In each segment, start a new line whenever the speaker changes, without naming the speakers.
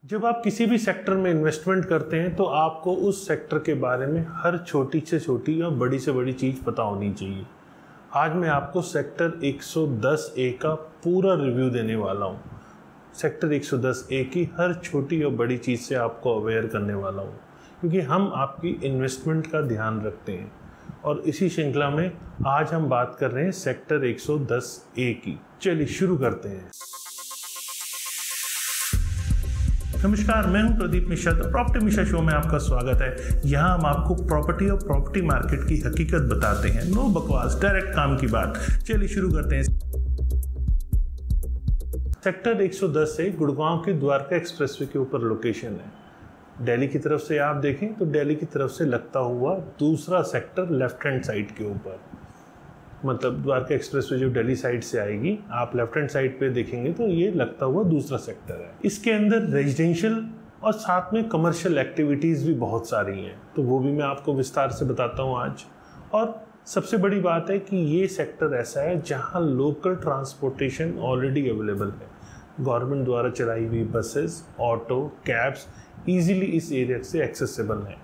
जब आप किसी भी सेक्टर में इन्वेस्टमेंट करते हैं तो आपको उस सेक्टर के बारे में हर छोटी से छोटी और बड़ी से बड़ी चीज़ पता होनी चाहिए। आज मैं आपको सेक्टर 110A का पूरा रिव्यू देने वाला हूँ। सेक्टर 110A की हर छोटी और बड़ी चीज़ से आपको अवेयर करने वाला हूँ, क्योंकि हम आपकी इन्वेस्टमेंट का ध्यान रखते हैं। और इसी श्रृंखला में आज हम बात कर रहे हैं सेक्टर 110A की। चलिए शुरू करते हैं। नमस्कार, मैं हूं प्रदीप मिश्रा। प्रॉपर्टी मिश्रा शो में आपका स्वागत है। यहां हम आपको प्रॉपर्टी और प्रॉपर्टी मार्केट की हकीकत बताते हैं। नो बकवास, डायरेक्ट काम की बात। चलिए शुरू करते हैं। सेक्टर 110 से गुड़गांव की द्वारका एक्सप्रेसवे के ऊपर लोकेशन है। दिल्ली की तरफ से आप देखें तो दिल्ली की तरफ से लगता हुआ दूसरा सेक्टर लेफ्ट हैंड साइड के ऊपर, मतलब द्वारका एक्सप्रेसवे जो दिल्ली साइड से आएगी, आप लेफ्ट हैंड साइड पे देखेंगे तो ये लगता हुआ दूसरा सेक्टर है। इसके अंदर रेजिडेंशियल और साथ में कमर्शियल एक्टिविटीज़ भी बहुत सारी हैं, तो वो भी मैं आपको विस्तार से बताता हूँ आज। और सबसे बड़ी बात है कि ये सेक्टर ऐसा है जहाँ लोकल ट्रांसपोर्टेशन ऑलरेडी अवेलेबल है। गवर्नमेंट द्वारा चलाई हुई बसेस, ऑटो, कैब्स ईजिली इस एरिया से एक्सेसिबल हैं।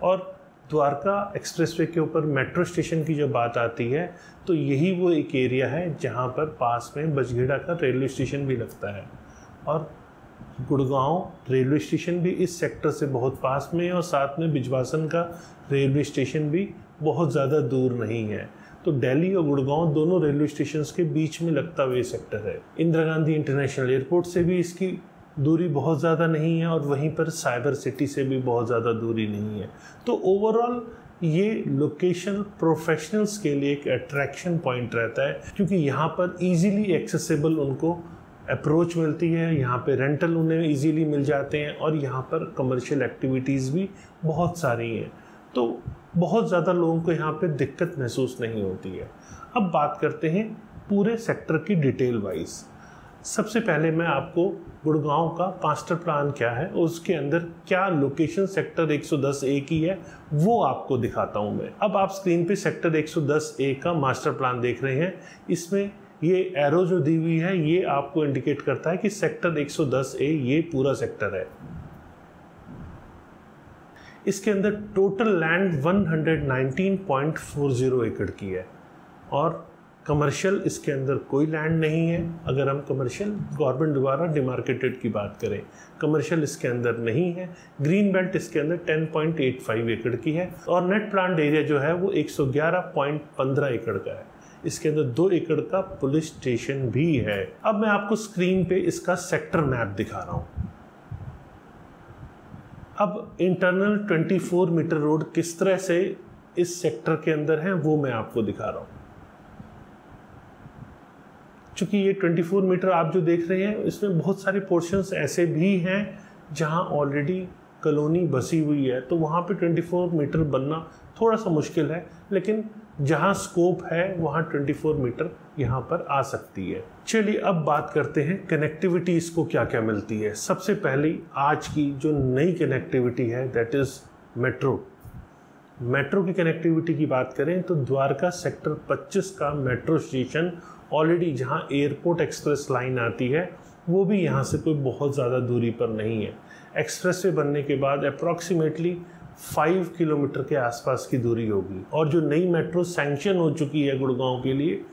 और द्वारका एक्सप्रेसवे के ऊपर मेट्रो स्टेशन की जब बात आती है तो यही वो एक एरिया है जहाँ पर पास में बजगेड़ा का रेलवे स्टेशन भी लगता है। और गुड़गांव रेलवे स्टेशन भी इस सेक्टर से बहुत पास में है और साथ में बिजवासन का रेलवे स्टेशन भी बहुत ज़्यादा दूर नहीं है। तो दिल्ली और गुड़गांव दोनों रेलवे स्टेशन के बीच में लगता हुआ ये सेक्टर है। इंदिरा गांधी इंटरनेशनल एयरपोर्ट से भी इसकी दूरी बहुत ज़्यादा नहीं है और वहीं पर साइबर सिटी से भी बहुत ज़्यादा दूरी नहीं है। तो ओवरऑल ये लोकेशन प्रोफेशनल्स के लिए एक अट्रैक्शन पॉइंट रहता है, क्योंकि यहाँ पर इजीली एक्सेसिबल उनको अप्रोच मिलती है, यहाँ पे रेंटल उन्हें इजीली मिल जाते हैं और यहाँ पर कमर्शियल एक्टिविटीज़ भी बहुत सारी हैं। तो बहुत ज़्यादा लोगों को यहाँ पे दिक्कत महसूस नहीं होती है। अब बात करते हैं पूरे सेक्टर की डिटेल वाइज। सबसे पहले मैं आपको गुड़गांव का मास्टर प्लान क्या है, उसके अंदर क्या लोकेशन सेक्टर 110A की है, वो आपको दिखाता हूं मैं। अब आप स्क्रीन पे सेक्टर 110A का मास्टर प्लान देख रहे हैं। इसमें ये एरो जो दी हुई है ये आपको इंडिकेट करता है कि सेक्टर 110A ये पूरा सेक्टर है। इसके अंदर टोटल लैंड 119.40 एकड़ की है और कमर्शियल इसके अंदर कोई लैंड नहीं है। अगर हम कमर्शियल गवर्नमेंट द्वारा डिमार्केटेड की बात करें, कमर्शियल इसके अंदर नहीं है। ग्रीन बेल्ट इसके अंदर 10.85 एकड़ की है और नेट प्लांट एरिया जो है वो 111.15 एकड़ का है। इसके अंदर 2 एकड़ का पुलिस स्टेशन भी है। अब मैं आपको स्क्रीन पे इसका सेक्टर मैप दिखा रहा हूँ। अब इंटरनल 24 मीटर रोड किस तरह से इस सेक्टर के अंदर है वो मैं आपको दिखा रहा हूँ। चूँकि ये 24 मीटर आप जो देख रहे हैं इसमें बहुत सारे पोर्शंस ऐसे भी हैं जहां ऑलरेडी कॉलोनी बसी हुई है, तो वहां पे 24 मीटर बनना थोड़ा सा मुश्किल है, लेकिन जहां स्कोप है वहां 24 मीटर यहां पर आ सकती है। चलिए अब बात करते हैं कनेक्टिविटी इसको क्या क्या मिलती है। सबसे पहली आज की जो नई कनेक्टिविटी है दैट इज़ मेट्रो। मेट्रो की कनेक्टिविटी की बात करें तो द्वारका सेक्टर 25 का मेट्रो स्टेशन ऑलरेडी जहां एयरपोर्ट एक्सप्रेस लाइन आती है वो भी यहां से कोई बहुत ज़्यादा दूरी पर नहीं है। एक्सप्रेसवे बनने के बाद अप्रॉक्सीमेटली 5 किलोमीटर के आसपास की दूरी होगी और जो नई मेट्रो सैंक्शन हो चुकी है गुड़गांव के लिए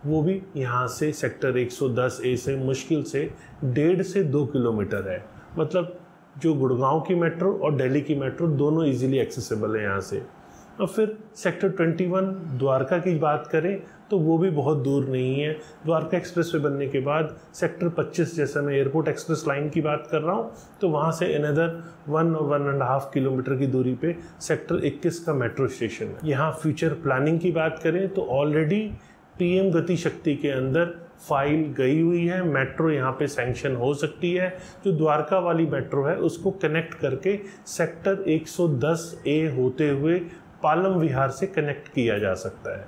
वो भी यहाँ से सेक्टर 110A से मुश्किल से 1.5 से 2 किलोमीटर है। मतलब जो गुड़गांव की मेट्रो और दिल्ली की मेट्रो दोनों इजीली एक्सेसिबल है यहाँ से। और फिर सेक्टर 21 द्वारका की बात करें तो वो भी बहुत दूर नहीं है। द्वारका एक्सप्रेसवे बनने के बाद सेक्टर 25 जैसा मैं एयरपोर्ट एक्सप्रेस लाइन की बात कर रहा हूँ तो वहाँ से अनदर 1 और 1.5 किलोमीटर की दूरी पे सेक्टर 21 का मेट्रो स्टेशन है। यहाँ फ्यूचर प्लानिंग की बात करें तो ऑलरेडी PM गति शक्ति के अंदर फाइल गई हुई है। मेट्रो यहाँ पे सैंक्शन हो सकती है। जो द्वारका वाली मेट्रो है उसको कनेक्ट करके सेक्टर 110A होते हुए पालम विहार से कनेक्ट किया जा सकता है,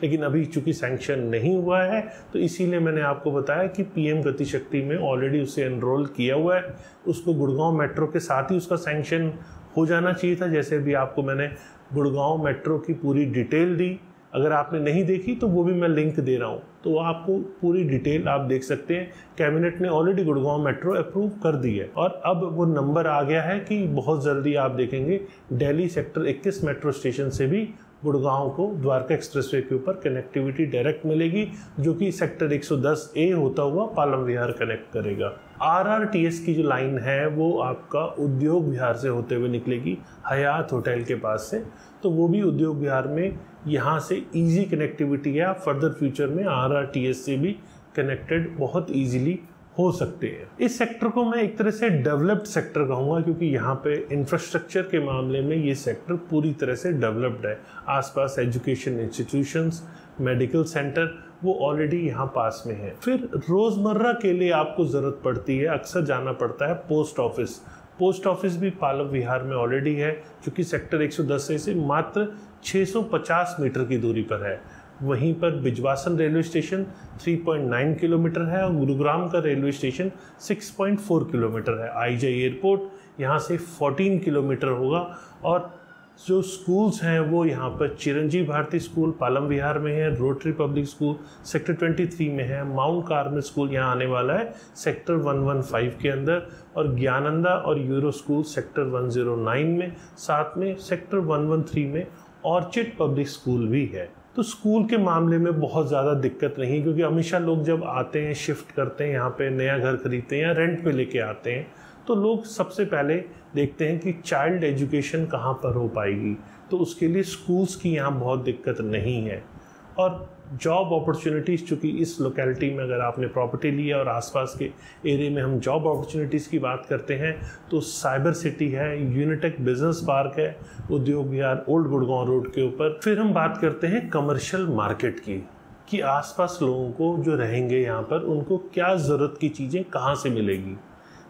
लेकिन अभी चूंकि सैंक्शन नहीं हुआ है तो इसीलिए मैंने आपको बताया कि PM गति शक्ति में ऑलरेडी उसे एनरोल किया हुआ है। उसको गुड़गांव मेट्रो के साथ ही उसका सैंक्शन हो जाना चाहिए था। जैसे भी आपको मैंने गुड़गांव मेट्रो की पूरी डिटेल दी, अगर आपने नहीं देखी तो वो भी मैं लिंक दे रहा हूँ। तो आपको पूरी डिटेल आप देख सकते हैं। कैबिनेट ने ऑलरेडी गुड़गांव मेट्रो अप्रूव कर दी है और अब वो नंबर आ गया है कि बहुत जल्दी आप देखेंगे दिल्ली सेक्टर 21 मेट्रो स्टेशन से भी गुड़गांव को द्वारका एक्सप्रेसवे के ऊपर कनेक्टिविटी डायरेक्ट मिलेगी, जो कि सेक्टर 110A होता हुआ पालम विहार कनेक्ट करेगा। RRTS की जो लाइन है वो आपका उद्योग विहार से होते हुए निकलेगी हयात होटल के पास से, तो वो भी उद्योग विहार में यहाँ से इजी कनेक्टिविटी है। आप फर्दर फ्यूचर में RRTS से भी कनेक्टेड बहुत ईजिली हो सकते हैं। इस सेक्टर को मैं एक तरह से डेवलप्ड सेक्टर कहूँगा, क्योंकि यहाँ पे इंफ्रास्ट्रक्चर के मामले में ये सेक्टर पूरी तरह से डेवलप्ड है। आसपास एजुकेशन इंस्टीट्यूशंस, मेडिकल सेंटर वो ऑलरेडी यहाँ पास में है। फिर रोज़मर्रा के लिए आपको ज़रूरत पड़ती है, अक्सर जाना पड़ता है पोस्ट ऑफिस। पोस्ट ऑफिस भी पालम विहार में ऑलरेडी है, जो कि सेक्टर 110 से मात्र 650 मीटर की दूरी पर है। वहीं पर बिजवासन रेलवे स्टेशन 3.9 किलोमीटर है और गुरुग्राम का रेलवे स्टेशन 6.4 किलोमीटर है। आईजे एयरपोर्ट यहाँ से 14 किलोमीटर होगा और जो स्कूल्स हैं वो यहाँ पर चिरंजीव भारती स्कूल पालम विहार में है, रोटरी पब्लिक स्कूल सेक्टर 23 में है, माउंट कार्मेल स्कूल यहाँ आने वाला है सेक्टर 115 के अंदर, और ज्ञानंदा और यूरो स्कूल सेक्टर 109 में, साथ में सेक्टर 113 में ऑर्चिड पब्लिक स्कूल भी है। तो स्कूल के मामले में बहुत ज़्यादा दिक्कत नहीं, क्योंकि हमेशा लोग जब आते हैं, शिफ्ट करते हैं, यहाँ पे नया घर खरीदते हैं या रेंट पे लेके आते हैं, तो लोग सबसे पहले देखते हैं कि चाइल्ड एजुकेशन कहाँ पर हो पाएगी। तो उसके लिए स्कूल्स की यहाँ बहुत दिक्कत नहीं है। और जॉब अपॉर्चुनिटीज़, चूँकि इस लोकेलिटी में अगर आपने प्रॉपर्टी ली है और आसपास के एरिया में हम जॉब अपॉर्चुनिटीज़ की बात करते हैं तो साइबर सिटी है, यूनिटेक बिजनेस पार्क है उद्योग विहार ओल्ड गुड़गांव रोड के ऊपर। फिर हम बात करते हैं कमर्शियल मार्केट की, कि आसपास लोगों को जो रहेंगे यहाँ पर उनको क्या ज़रूरत की चीज़ें कहाँ से मिलेगी।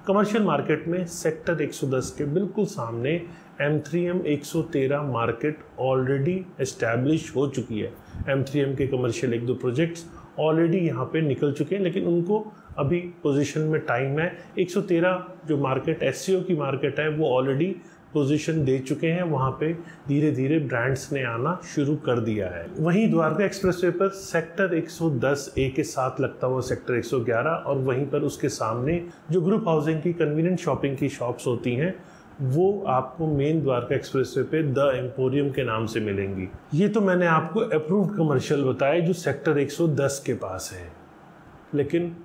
कमर्शियल मार्केट में सेक्टर 110 के बिल्कुल सामने M3M 113 मार्केट ऑलरेडी एस्टैब्लिश हो चुकी है। M3M के कमर्शियल 1-2 प्रोजेक्ट्स ऑलरेडी यहाँ पे निकल चुके हैं, लेकिन उनको अभी पोजीशन में टाइम है। 113 जो मार्केट SCO की मार्केट है वो ऑलरेडी पोजीशन दे चुके हैं, वहाँ पे धीरे धीरे ब्रांड्स ने आना शुरू कर दिया है। वहीं द्वारका एक्सप्रेसवे पर सेक्टर 110A के साथ लगता हुआ सेक्टर 111 और वहीं पर उसके सामने जो ग्रुप हाउसिंग की कन्वीनियंट शॉपिंग की शॉप्स होती हैं वो आपको मेन द्वारका एक्सप्रेसवे पे द एम्पोरियम के नाम से मिलेंगी। ये तो मैंने आपको अप्रूव्ड कमर्शियल बताया जो सेक्टर 110 के पास है, लेकिन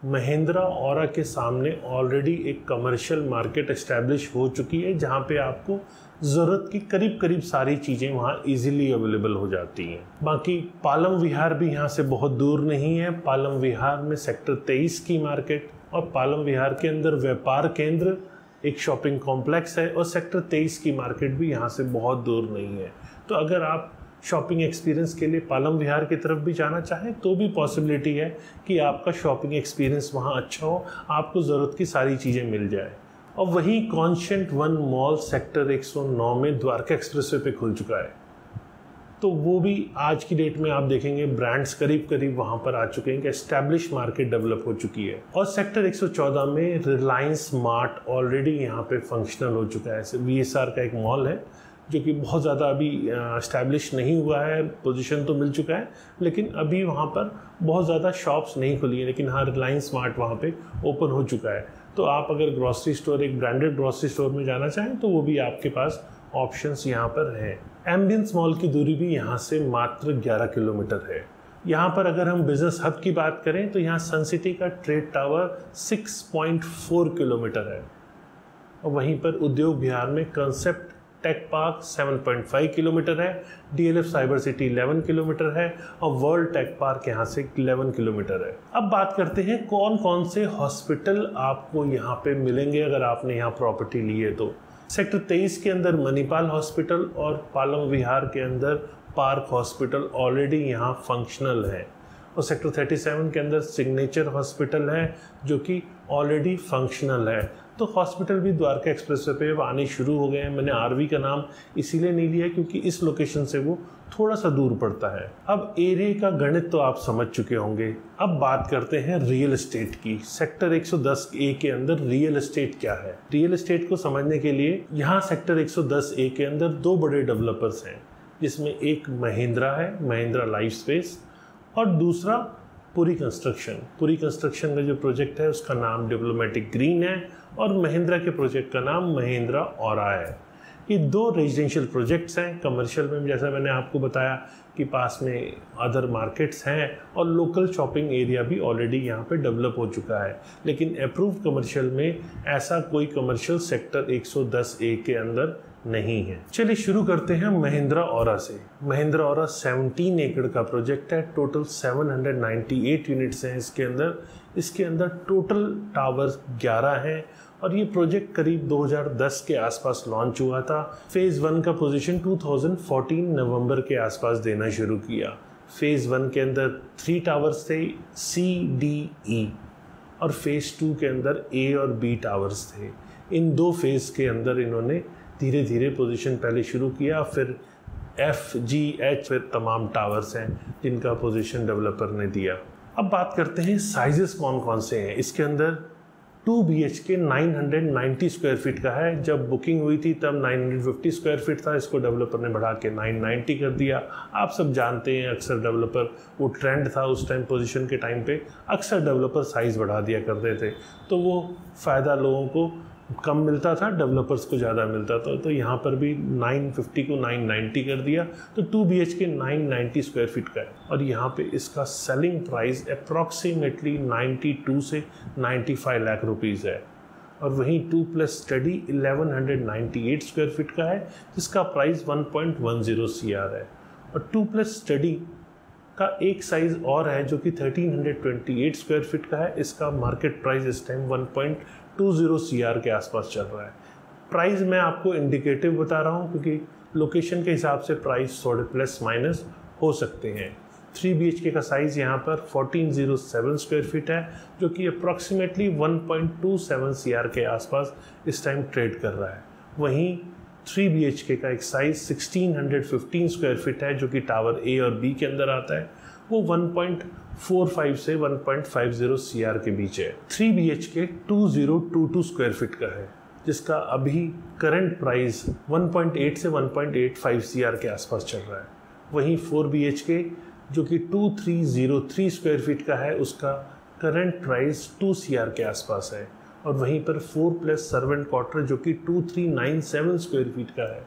महिंद्रा औरा के सामने ऑलरेडी एक कमर्शियल मार्केट एस्टैब्लिश हो चुकी है, जहाँ पे आपको ज़रूरत की करीब करीब सारी चीज़ें वहाँ इजीली अवेलेबल हो जाती हैं। बाकी पालम विहार भी यहाँ से बहुत दूर नहीं है। पालम विहार में सेक्टर 23 की मार्केट और पालम विहार के अंदर व्यापार केंद्र एक शॉपिंग कॉम्प्लेक्स है और सेक्टर 23 की मार्केट भी यहाँ से बहुत दूर नहीं है। तो अगर आप शॉपिंग एक्सपीरियंस के लिए पालम विहार की तरफ भी जाना चाहें तो भी पॉसिबिलिटी है कि आपका शॉपिंग एक्सपीरियंस वहाँ अच्छा हो, आपको ज़रूरत की सारी चीज़ें मिल जाए। और वहीं कॉन्शेंट 1 मॉल सेक्टर 109 में द्वारका एक्सप्रेसवे पे खुल चुका है, तो वो भी आज की डेट में आप देखेंगे ब्रांड्स करीब करीब वहाँ पर आ चुके हैं कि एस्टैब्लिश मार्केट डेवलप हो चुकी है। और सेक्टर 114 में रिलायंस स्मार्ट ऑलरेडी यहाँ पे फंक्शनल हो चुका है। VSR का एक मॉल है जो कि बहुत ज़्यादा अभी इस्टेब्लिश नहीं हुआ है, पोजीशन तो मिल चुका है, लेकिन अभी वहाँ पर बहुत ज़्यादा शॉप्स नहीं खुली हैं। लेकिन हाँ, रिलायंस स्मार्ट वहाँ पे ओपन हो चुका है। तो आप अगर ग्रॉसरी स्टोर, एक ब्रांडेड ग्रॉसरी स्टोर में जाना चाहें तो वो भी आपके पास ऑप्शंस यहाँ पर हैं। एम्बियंस मॉल की दूरी भी यहाँ से मात्र 11 किलोमीटर है। यहाँ पर अगर हम बिजनेस हब की बात करें तो यहाँ सन सिटी का ट्रेड टावर 6.4 किलोमीटर है और वहीं पर उद्योग विहार में कंसेप्ट टेक पार्क 7.5 किलोमीटर है, DLF साइबर सिटी 11 किलोमीटर है और वर्ल्ड टेक पार्क यहाँ से 11 किलोमीटर है। अब बात करते हैं कौन कौन से हॉस्पिटल आपको यहाँ पे मिलेंगे अगर आपने यहाँ प्रॉपर्टी ली है तो। सेक्टर 23 के अंदर मणिपाल हॉस्पिटल और पालम विहार के अंदर पार्क हॉस्पिटल ऑलरेडी यहाँ फंक्शनल है और सेक्टर 37 के अंदर सिग्नेचर हॉस्पिटल है जो कि ऑलरेडी फंक्शनल है। तो हॉस्पिटल भी द्वारका एक्सप्रेसवे पे अब आने शुरू हो गए हैं। मैंने RV का नाम इसीलिए नहीं लिया क्योंकि इस लोकेशन से वो थोड़ा सा दूर पड़ता है। अब एरिया का गणित तो आप समझ चुके होंगे। अब बात करते हैं रियल एस्टेट की। सेक्टर 110A के अंदर रियल एस्टेट क्या है? रियल एस्टेट को समझने के लिए यहाँ सेक्टर 110A के अंदर 2 बड़े डेवलपर्स हैं, जिसमें एक महिंद्रा है, महिंद्रा लाइफ स्पेस, और दूसरा पूरी कंस्ट्रक्शन का जो प्रोजेक्ट है उसका नाम डिप्लोमेटिक ग्रीन है और महिंद्रा के प्रोजेक्ट का नाम महिंद्रा ऑरा है। ये दो रेजिडेंशियल प्रोजेक्ट्स हैं। कमर्शियल में जैसा मैंने आपको बताया कि पास में अदर मार्केट्स हैं और लोकल शॉपिंग एरिया भी ऑलरेडी यहाँ पे डेवलप हो चुका है, लेकिन अप्रूव कमर्शियल में ऐसा कोई कमर्शियल सेक्टर 110A के अंदर नहीं है। चलिए शुरू करते हैं महिंद्रा ऑरा से। महिंद्रा ऑरा 17 एकड़ का प्रोजेक्ट है। टोटल 798 यूनिट्स हैं इसके अंदर टोटल टावर्स 11 हैं और ये प्रोजेक्ट करीब 2010 के आसपास लॉन्च हुआ था। फेज़ 1 का पोजीशन 2014 नवंबर के आसपास देना शुरू किया। फेज़ 1 के अंदर 3 टावर्स थे, C, D, E, और फेज़ 2 के अंदर A और B टावर्स थे। इन दो फेज़ के अंदर इन्होंने धीरे धीरे पोजीशन पहले शुरू किया, फिर F, G, H, फिर तमाम टावर्स हैं जिनका पोजीशन डेवलपर ने दिया। अब बात करते हैं साइजेस कौन कौन से हैं। इसके अंदर 2 BHK 990 स्क्वायर फीट का है। जब बुकिंग हुई थी तब 950 स्क्वायर फीट था, इसको डेवलपर ने बढ़ा के 990 कर दिया। आप सब जानते हैं अक्सर डेवलपर, वो ट्रेंड था उस टाइम पोजीशन के टाइम पे, अक्सर डेवलपर साइज़ बढ़ा दिया करते थे, तो वो फ़ायदा लोगों को कम मिलता था, डेवलपर्स को ज़्यादा मिलता था। तो यहाँ पर भी 950 को 990 कर दिया, तो 2 BHK 990 स्क्वायर फीट का है और यहाँ पे इसका सेलिंग प्राइस अप्रॉक्सीमेटली 92 से 95 लाख रुपीज़ है। और वहीं 2+ स्टडी 1198 स्क्वायर फीट का है जिसका प्राइस 1.10 CR है। और 2+ स्टडी का एक साइज़ और है जो कि 1328 स्क्वायर फीट का है। इसका मार्केट प्राइस इस टाइम 1.20 CR के आसपास चल रहा है। प्राइस मैं आपको इंडिकेटिव बता रहा हूँ क्योंकि लोकेशन के हिसाब से प्राइस थोड़े प्लस माइनस हो सकते हैं। 3 BHK का साइज़ यहाँ पर 1407 स्क्वायर फीट है जो कि अप्रॉक्सीमेटली 1.27 CR के आसपास इस टाइम ट्रेड कर रहा है। वहीं 3 BHK का एक साइज़ 1615 स्क्वायर फीट है जो कि टावर A और B के अंदर आता है, वो 1.45 से 1.50 CR के बीच है। 3 BHK 2022 स्क्वायर फीट का है जिसका अभी करंट प्राइस 1.8 से 1.85 CR के आसपास चल रहा है। वहीं 4 BHK जो कि 2303 स्क्वायर फीट का है उसका करंट प्राइस 2 CR के आसपास है। और वहीं पर 4+ सर्वेंट क्वार्टर जो कि 2397 स्क्वायर फीट का है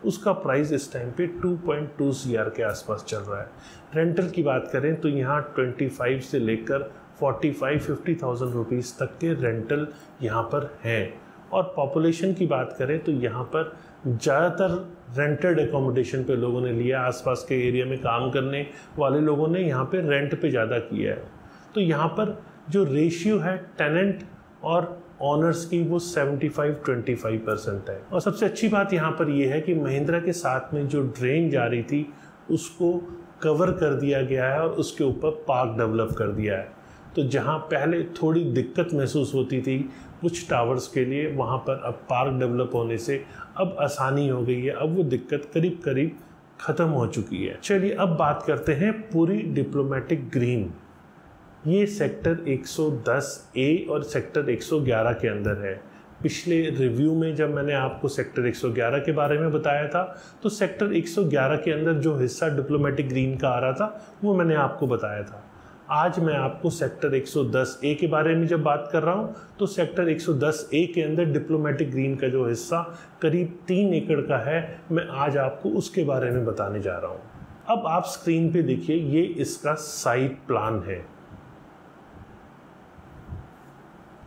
उसका प्राइस इस टाइम पे 2.2 CR के आसपास चल रहा है। रेंटल की बात करें तो यहाँ 25 से लेकर 45-50,000 रुपीज़ तक के रेंटल यहाँ पर हैं। और पॉपुलेशन की बात करें तो यहाँ पर ज़्यादातर रेंटेड एकोमोडेशन पे लोगों ने लिया। आसपास के एरिया में काम करने वाले लोगों ने यहाँ पे रेंट पे ज़्यादा किया है। तो यहाँ पर जो रेशियो है टेनेंट और ऑनर्स की वो 75-25% है। और सबसे अच्छी बात यहाँ पर ये है कि महिंद्रा के साथ में जो ड्रेन जा रही थी उसको कवर कर दिया गया है और उसके ऊपर पार्क डेवलप कर दिया है। तो जहाँ पहले थोड़ी दिक्कत महसूस होती थी कुछ टावर्स के लिए, वहाँ पर अब पार्क डेवलप होने से अब आसानी हो गई है। अब वो दिक्कत करीब करीब ख़त्म हो चुकी है। चलिए अब बात करते हैं पूरी डिप्लोमेटिक ग्रीन। ये सेक्टर 110A और सेक्टर 111 के अंदर है। पिछले रिव्यू में जब मैंने आपको सेक्टर 111 के बारे में बताया था तो सेक्टर 111 के अंदर जो हिस्सा डिप्लोमेटिक ग्रीन का आ रहा था वो मैंने आपको बताया था। आज मैं आपको सेक्टर 110A के बारे में जब बात कर रहा हूँ तो सेक्टर 110A के अंदर डिप्लोमेटिक ग्रीन का जो हिस्सा करीब 3 एकड़ का है, मैं आज आपको उसके बारे में बताने जा रहा हूँ। अब आप स्क्रीन पे देखिए, ये इसका साइट प्लान है।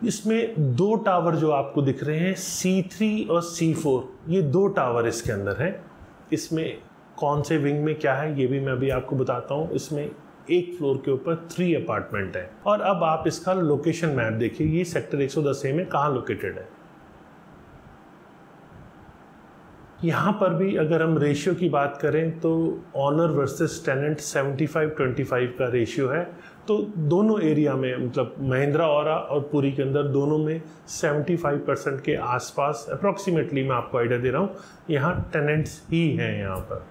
इसमें 2 टावर जो आपको दिख रहे हैं C3 और C4, ये 2 टावर इसके अंदर हैं। इसमें कौन से विंग में क्या है ये भी मैं अभी आपको बताता हूँ। इसमें एक फ्लोर के ऊपर 3 अपार्टमेंट है। और अब आप इसका लोकेशन मैप देखिए, ये सेक्टर 110A में कहाँ लोकेटेड है। यहाँ पर भी अगर हम रेशियो की बात करें तो ऑनर वर्सेस टेनेंट 75-25 का रेशियो है। तो दोनों एरिया में, मतलब महिंद्रा ऑरा और पुरी के अंदर दोनों में 75% के आसपास अप्रॉक्सीमेटली मैं आपको आइडिया दे रहा हूँ, यहाँ टेनेंट्स ही हैं।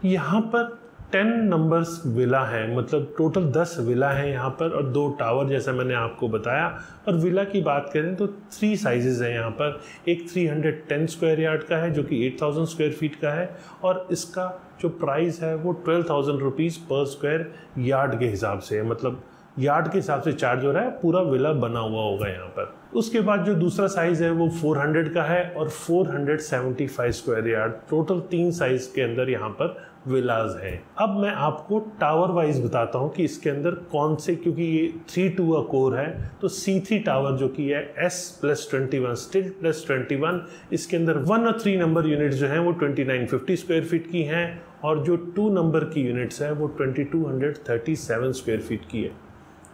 यहाँ पर 10 नंबर्स विला है, मतलब टोटल 10 विला हैं यहाँ पर और 2 टावर जैसा मैंने आपको बताया। और विला की बात करें तो 3 साइजेस हैं यहाँ पर। एक 310 स्क्वायर यार्ड का है जो कि 8000 स्क्वायर फीट का है और इसका जो प्राइस है वो 12,000 रुपीज़ पर स्क्वायर यार्ड के हिसाब से है। मतलब यार्ड के हिसाब से चार्ज हो रहा है, पूरा विला बना हुआ होगा यहाँ पर। उसके बाद जो दूसरा साइज़ है वो 400 का है और 475 स्क्वायर यार्ड, टोटल 3 साइज़ के अंदर यहाँ पर विलाज है। अब मैं आपको टावर वाइज बताता हूँ कि इसके अंदर कौन से, क्योंकि ये 3-2 का कोर है, तो C3 टावर जो कि है S+21 स्टिल +21, इसके अंदर 1 और 3 नंबर यूनिट्स जो हैं वो 2950 स्क्वायर फीट की हैं और जो 2 नंबर की यूनिट्स हैं वो 2237 स्क्वायर फीट की है।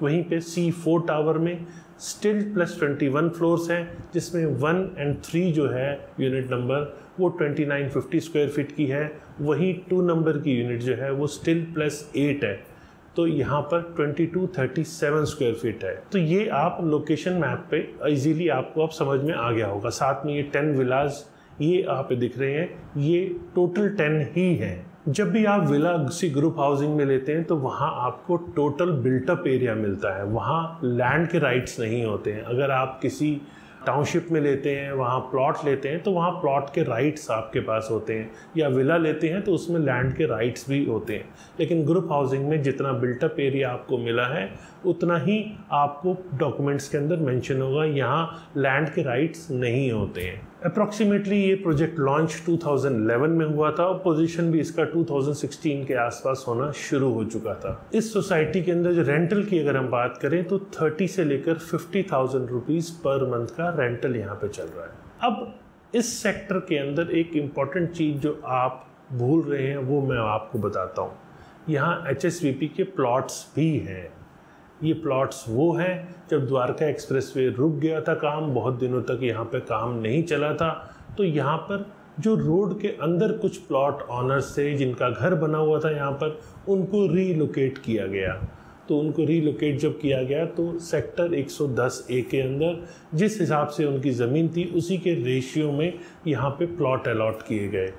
वहीं पे C4 टावर में स्टिल +21 फ्लोर्स हैं, जिसमें 1 और 3 जो है यूनिट नंबर वो 2950 स्क्वायर फीट की है। वही 2 नंबर की यूनिट जो है वो स्टिल +8 है, तो यहाँ पर 2237 स्क्वायर फीट है। तो ये आप लोकेशन मैप पे इजीली आपको अब समझ में आ गया होगा। साथ में ये 10 विलाज ये आप दिख रहे हैं, ये टोटल 10 ही हैं। जब भी आप विला किसी ग्रुप हाउसिंग में लेते हैं तो वहाँ आपको टोटल बिल्टअप एरिया मिलता है, वहाँ लैंड के राइट्स नहीं होते हैं। अगर आप किसी टाउनशिप में लेते हैं, वहाँ प्लॉट लेते हैं, तो वहाँ प्लॉट के राइट्स आपके पास होते हैं, या विला लेते हैं तो उसमें लैंड के राइट्स भी होते हैं। लेकिन ग्रुप हाउसिंग में जितना बिल्टअप एरिया आपको मिला है उतना ही आपको डॉक्यूमेंट्स के अंदर मेंशन होगा, यहाँ लैंड के राइट्स नहीं होते हैं। अप्रॉक्सीमेटली ये प्रोजेक्ट लॉन्च 2011 में हुआ था और पोजीशन भी इसका 2016 के आसपास होना शुरू हो चुका था। इस सोसाइटी के अंदर जो रेंटल की अगर हम बात करें तो 30 से लेकर 50,000 रुपीज़ पर मंथ का रेंटल यहाँ पे चल रहा है। अब इस सेक्टर के अंदर एक इम्पॉर्टेंट चीज़ जो आप भूल रहे हैं वो मैं आपको बताता हूँ। यहाँ HSVP के प्लॉट्स भी हैं। ये प्लॉट्स वो हैं जब द्वारका एक्सप्रेसवे रुक गया था काम, बहुत दिनों तक यहाँ पे काम नहीं चला था, तो यहाँ पर जो रोड के अंदर कुछ प्लॉट ऑनर्स थे जिनका घर बना हुआ था यहाँ पर, उनको रीलोकेट किया गया। तो उनको रीलोकेट जब किया गया तो सेक्टर 110A के अंदर जिस हिसाब से उनकी ज़मीन थी उसी के रेशियो में यहाँ पे प्लॉट अलॉट किए गए।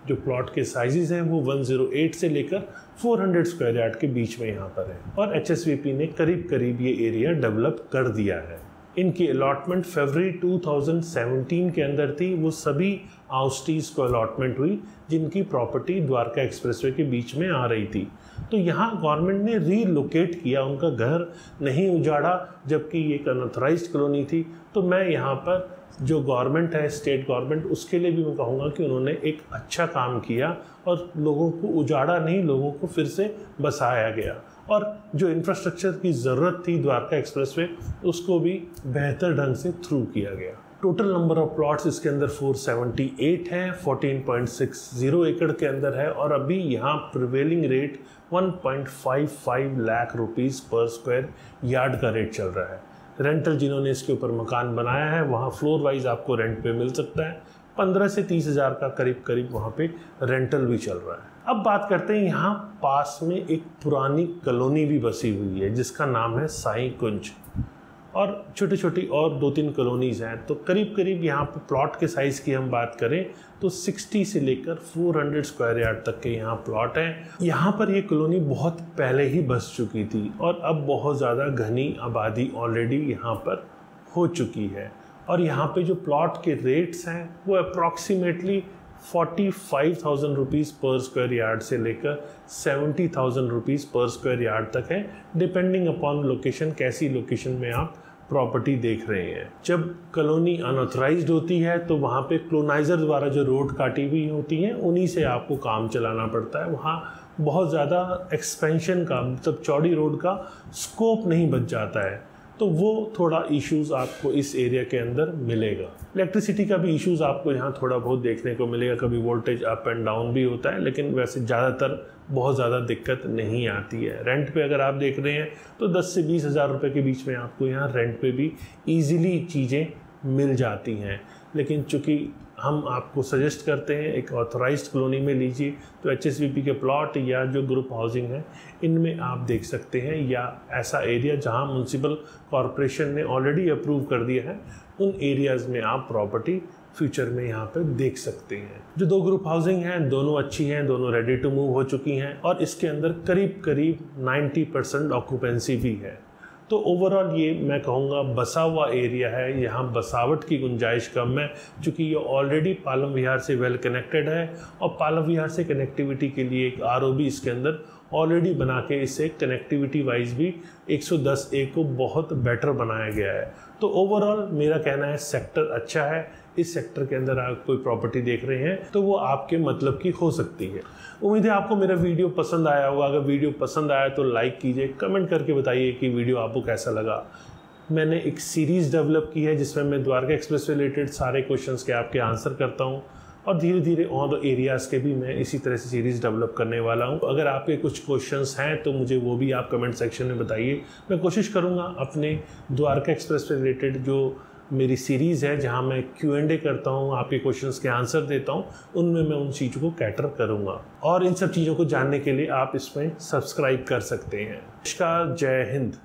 जो प्लॉट के साइजेस हैं वो 108 से लेकर 400 स्क्वायर यार्ड के बीच में यहाँ पर है और HSVP ने करीब करीब ये एरिया डेवलप कर दिया है। इनकी अलॉटमेंट फरवरी 2017 के अंदर थी। वो सभी आउस्टीज को अलॉटमेंट हुई जिनकी प्रॉपर्टी द्वारका एक्सप्रेसवे के बीच में आ रही थी। तो यहाँ गवर्नमेंट ने रीलोकेट किया, उनका घर नहीं उजाड़ा, जबकि ये एक अनऑथराइज्ड कॉलोनी थी। तो मैं यहाँ पर जो गवर्नमेंट है, स्टेट गवर्नमेंट, उसके लिए भी मैं कहूँगा कि उन्होंने एक अच्छा काम किया और लोगों को उजाड़ा नहीं, लोगों को फिर से बसाया गया और जो इंफ्रास्ट्रक्चर की ज़रूरत थी द्वारका एक्सप्रेसवे उसको भी बेहतर ढंग से थ्रू किया गया। टोटल नंबर ऑफ प्लॉट्स इसके अंदर 478 हैं, 14.60 एकड़ के अंदर है और अभी यहाँ प्रिवेलिंग रेट 1.55 लाख रुपीज़ पर स्क्वायर यार्ड का रेट चल रहा है। रेंटल जिन्होंने इसके ऊपर मकान बनाया है वहाँ फ्लोर वाइज आपको रेंट पे मिल सकता है, 15 से 30 हज़ार का करीब करीब वहाँ पे रेंटल भी चल रहा है। अब बात करते हैं, यहाँ पास में एक पुरानी कॉलोनी भी बसी हुई है जिसका नाम है साई कुंज और छोटी छोटी और 2-3 कॉलोनीज़ हैं। तो करीब करीब यहाँ पे प्लॉट के साइज़ की हम बात करें तो 60 से लेकर 400 स्क्वायर यार्ड तक के यहाँ प्लॉट हैं। यहाँ पर ये कॉलोनी बहुत पहले ही बस चुकी थी और अब बहुत ज़्यादा घनी आबादी ऑलरेडी यहाँ पर हो चुकी है और यहाँ पे जो प्लॉट के रेट्स हैं वो अप्रॉक्सीमेटली 45,000 रुपीज़ पर स्क्वायर यार्ड से लेकर 70,000 रुपीज़ पर स्क्वायर यार्ड तक है, डिपेंडिंग अपॉन लोकेशन, कैसी लोकेशन में आप प्रॉपर्टी देख रहे हैं। जब कॉलोनी अनऑथराइज्ड होती है तो वहाँ पे क्लोनाइजर द्वारा जो रोड काटी हुई होती हैं उन्हीं से आपको काम चलाना पड़ता है। वहाँ बहुत ज़्यादा एक्सपेंशन का, मतलब चौड़ी रोड का स्कोप नहीं बच जाता है, तो वो थोड़ा इश्यूज़ आपको इस एरिया के अंदर मिलेगा। इलेक्ट्रिसिटी का भी इश्यूज़ आपको यहाँ थोड़ा बहुत देखने को मिलेगा, कभी वोल्टेज अप एंड डाउन भी होता है, लेकिन वैसे ज़्यादातर बहुत ज़्यादा दिक्कत नहीं आती है। रेंट पे अगर आप देख रहे हैं तो 10 से 20 हज़ार रुपये के बीच में आपको यहाँ रेंट पे भी ईज़िली चीज़ें मिल जाती हैं। लेकिन चूँकि हम आपको सजेस्ट करते हैं एक ऑथराइज्ड कॉलोनी में लीजिए, तो HSVP के प्लॉट या जो ग्रुप हाउसिंग है इनमें आप देख सकते हैं, या ऐसा एरिया जहां म्युनिसिपल कॉरपोरेशन ने ऑलरेडी अप्रूव कर दिया है उन एरियाज़ में आप प्रॉपर्टी फ्यूचर में यहाँ पर देख सकते हैं। जो 2 ग्रुप हाउसिंग हैं दोनों अच्छी हैं, दोनों रेडी टू मूव हो चुकी हैं और इसके अंदर करीब करीब 90% ऑक्यूपेंसी भी है। तो ओवरऑल ये मैं कहूँगा बसा हुआ एरिया है, यहाँ बसावट की गुंजाइश कम है, क्योंकि ये ऑलरेडी पालम विहार से वेल कनेक्टेड है और पालम विहार से कनेक्टिविटी के लिए एक ROB इसके अंदर ऑलरेडी बना के इसे कनेक्टिविटी वाइज भी 110A को बहुत बेटर बनाया गया है। तो ओवरऑल मेरा कहना है सेक्टर अच्छा है। इस सेक्टर के अंदर आप कोई प्रॉपर्टी देख रहे हैं तो वो आपके मतलब की हो सकती है। उम्मीद है आपको मेरा वीडियो पसंद आया होगा। अगर वीडियो पसंद आया तो लाइक कीजिए, कमेंट करके बताइए कि वीडियो आपको कैसा लगा। मैंने एक सीरीज़ डेवलप की है जिसमें मैं द्वारका एक्सप्रेस से रिलेटेड सारे क्वेश्चंस के आपके आंसर करता हूं, और धीरे धीरे और एरियाज़ के भी मैं इसी तरह से सीरीज़ डेवलप करने वाला हूं। अगर आपके कुछ क्वेश्चंस हैं तो मुझे वो भी आप कमेंट सेक्शन में बताइए। मैं कोशिश करूंगा अपने द्वारका एक्सप्रेस से रिलेटेड जो मेरी सीरीज़ है जहां मैं Q&A करता हूं, आपके क्वेश्चंस के आंसर देता हूं, उनमें मैं उन चीज़ों को कैटर करूंगा। और इन सब चीज़ों को जानने के लिए आप इसमें सब्सक्राइब कर सकते हैं। नमस्कार, जय हिंद।